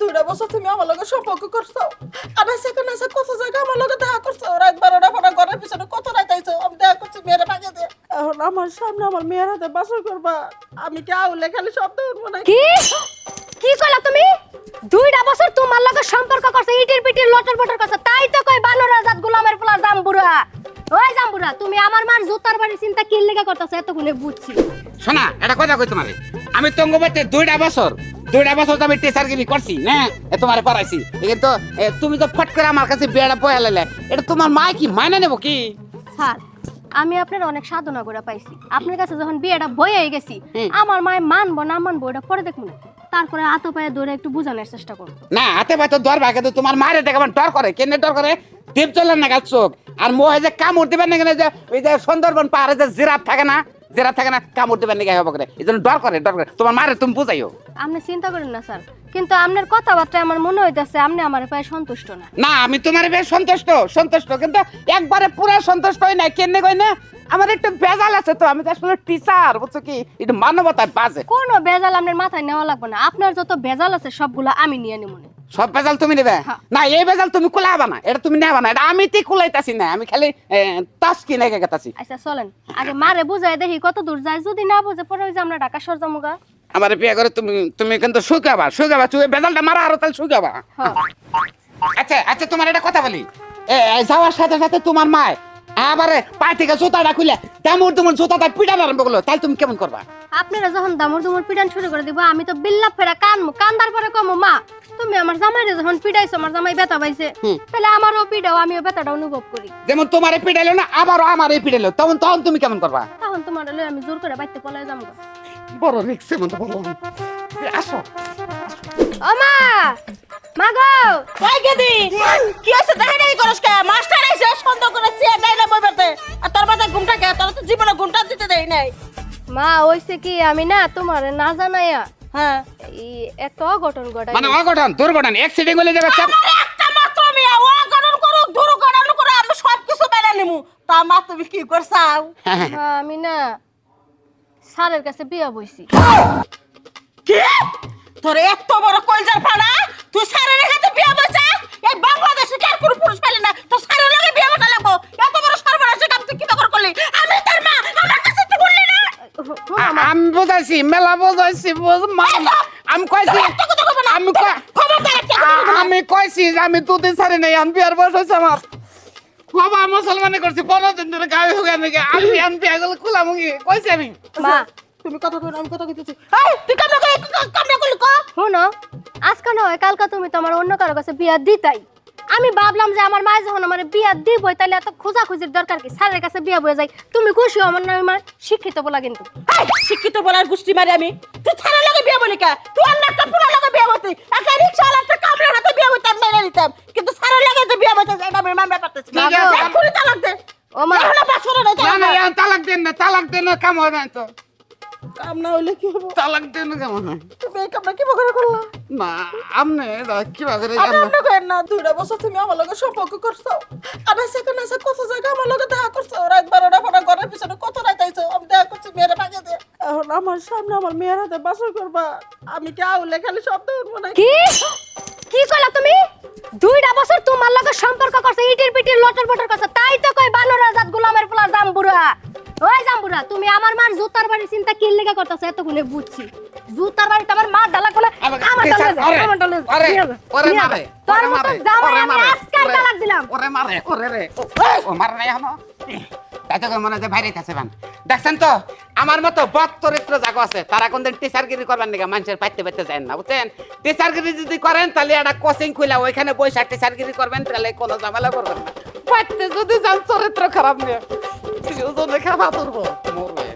2টা বছর তুমি আমার লগে সম্পর্ক করছো আর সেখানে এসে কত জায়গা আমার লগে দেখা করছো রাত 12টা পরে ঘরের পিছনে কত রাত আইছো আমি দেখা করছি মেয়েরা ভাগে দিয়ে এখন আমার সামনে আমার মেয়ের হাতে বাসর করবা আমি কি আউলে খালি শব্দ উঠবো না কি কি কইলা তুমি 2টা বছর তোমার লগে সম্পর্ক করছে ইটির পিটির লটর বটর করছে তাই তো কই বানর আজাদ গোলামের পোলা জাম্বুরা ওই জাম্বুরা তুমি আমার মার জুতার বাড়ি চিন্তা কি লাগা করতেছ এতক্ষণে বুঝছি শোনা এটা কথা কই তোমারে আমি তঙ্গবাতে 2টা বছর তো আমি টিচারগিরি করছি না তোমারে পড়াইছি কিন্তু তুমি তো ফট করে আমার কাছে বিয়েটা বয়া লাইলে এটা তোমার মা কি মাইনা নেব কি স্যার আমি আপনার অনেক সাধনা করে পাইছি আপনার কাছে যখন বিয়েটা বয়ে গেছি আমার মায় মানবো না মানবো এটা পরে দেখবো না তারপরে হাতে পায়ে ধরে একটু বোঝানোর চেষ্টা করবো না হাতে পায়ে তো দর ভাগে তো তোমার মারে দেখাবেন ডর করে কেনে ডর করে দেব চলেন না গাছ চোখ আর মোহে যে কামড় দিবেন না কেন যে ওই যে সুন্দরবন পাহাড়ে যে জিরাফ থাকে না কামড় দিবেন নাকি হবে করে এই জন্য ডর করে তোমার মারে তুমি বুঝাইও আপনি চিন্তা করেন না স্যার কিন্তু আপনার কথাবার্তা আমার মনে হইতেছে আপনি আমার পায়ে সন্তুষ্ট না না আমি তোমার বেশ সন্তুষ্ট কিন্তু একবারে পুরো সন্তুষ্ট হই না কেনে কই না আমার একটু বেজাল আছে তো আমি তো আসলে টিচার বুঝছো কি একটু মানবতার বাজে কোনো বেজাল আপনার মাথায় নেওয়া লাগবে না আপনার যত বেজাল আছে সবগুলো আমি নিয়ে নেব না সব বেজাল তুমি নেবে না এই বেজাল তুমি কুলাবা না এটা তুমি নেবা না এটা আমি তি কুলাইতাছি না আমি খালি তাসকি নাকি গেতাছি আচ্ছা চলেন আগে মারে বুঝাই দেখি কত দূর যায় যদি না বুঝে পরে ওই যে আমরা ঢাকা শহর যামুগা আমার বিয়ে করে তুমি কিন্তু শুকাবা তুমি বেজালটা মারা আরো তাহলে শুকাবা আচ্ছা তোমার একটা কথা বলি যাওয়ার সাথে সাথে তোমার মা আবারে পা থেকে জুতাটা খুলে দামুর তোমার জুতাটা পিটানো আরম্ভ করলো তাহলে তুমি কেমন করবা আপনারা যখন দামুর দুমুর পিটান শুরু করে দিব আমি তো বিল্লাপ ফেরা কান্দার পরে কমু মা তুমি আমার জামাইরে যখন পিটাইছো আমার জামাই ব্যথা পাইছে তাহলে আমারও পিটাও আমিও ব্যথাটা অনুভব করি যেমন তোমারে পিটাইলো না আবারও আমারে পিটাইলো তখন তুমি কেমন করবা তখন তোমার লই আমি জোর করে বাইতে পলাই যামু বড় রিক্সে মতো বড় আসো ও মা মা গো কই গেদি কি আছে দেখা নাই করস কে মাস্টার আইছে সন্দেহ করে চেয়ে নাই না বইবাতে আর তোর মাথায় ঘুমটা কে তোর তো জীবনে ঘুমটা দিতে দেই নাই মা হইছে কি আমি না তোমার না জানাইয়া হ্যাঁ এই একটা অঘটন ঘটাই মানে অঘটন দুর্ঘটনা অ্যাক্সিডেন্ট হলে যাবে সব আমার একটা মাত্র মিয়া ও গঠন করো দুর্ঘটনা করে আমি সব কিছু মেনে নিমু তা মা তুমি কি করছাও মা আমি না স্যারের কাছে বিয়া বইছি কি তোর এত বড় কলজার ফানা তুই সারের হাতে বিয়া বসা এই বাংলাদেশে কার কোন পুরুষ পেলে না তো সারের লাগে বিয়া বসা লাগবো এত বড় সর্বনাশ কাম তুই কি করলি আমি তোর মা আমার কাছে তো বললি না আমি বুঝাইছি মেলা বুঝাইছি আমি কইছি আমি কইছি যে আমি দুদিন ছাড়ি নাই আমি বিয়ার বয়স হয়েছে আমার বাবা মুসলমানি করছি 15 দিন ধরে গায়ে হয়ে গেছে আমি বিয়াগুলো খুলামুখি কইছি আমি মা তুমি কথা কই আমি কথা কইতেছি এই তুই কামনা করলি কো শোনো আজকে না হয় কালকা তুমি তো আমার অন্য কারো কাছে বিয়া দিতাই আমি ভাবলাম যে আমার মা যখন আমার বিয়া দিবই তাহলে এত খোঁজাখুঁজির দরকার কি স্যারের কাছে বিয়া বয়ে যাই তুমি খুশি আমার না আমার শিক্ষিত বলা কিন্তু শিক্ষিত বলার গোষ্ঠী মারি আমি তুই ছাড়া লাগে বিয়া বলি কা তুই অন্য একটা পুরা লাগে বিয়া হতি একটা রিকশাওয়ালা একটা কামলা হাতে বিয়া হইতাম মেনে নিতাম কিন্তু ছাড়া লাগে যে বিয়া হইতে এটা আমি মানতে পারতেছি না ঠিক আছে। এক্ষুনি তালাক দে ও মা এখন বাসরে না না এখন তালাক দেন না কাম হয় না তো কাম না হইলে কি হবে তালাক দেন কেমন হয় তুমি এই কামটা কি করে করলা না আমনে কি করে আমি অন্য করেন না 2টা বছর তুমি আমার লগে সম্পর্ক করছো আর সেখানে এসে কত জায়গা আমার লগে দেখা করছো রাত 12টা পরে ঘরের পিছনে কত রাত আইছো আমি দেখা করছি মেয়েরা ভাগে দিয়ে এখন আমার সামনে আমার মেয়ের হাতে বাসর করবা আমি কি আউলে খালি শব্দ উঠবো না কি কি কইলা তুমি 2টা বছর তোমার লগে সম্পর্ক করছে ইটির পিটির লটর বটর করছে তাই তো কই বানর আজাদ গোলামের পোলা জাম্বুরা ওই জাম্বুরা তুমি আমার মার জুতার বাড়ি চিন্তা কি লাগা করতেছ এতক্ষণে বুঝছি জুতার বাড়িতে আমার মা ডালা কোলে আমার ডালে ওরে মারে তোর মতো জামাই আমি আজকে তালাক দিলাম ওরে মারে ওরে রে ও মারে না এখনো তাই তো মনে হয় বাইরে আছে বান দেখছেন তো আমার মতো বদ চরিত্র জাগো আছে তারা কোনদিন টিচারগিরি করবেন নাকি মানুষের পাইতে যায় না বুঝছেন টিচারগিরি যদি করেন তাহলে একটা কোচিং খুলে ওইখানে বসে টিচারগিরি করবেন তাহলে কোনো ঝামেলা করবেন না পাইতে যদি যান চরিত্র খারাপ নিয়ে ওজনে খারাপ করবো মরবে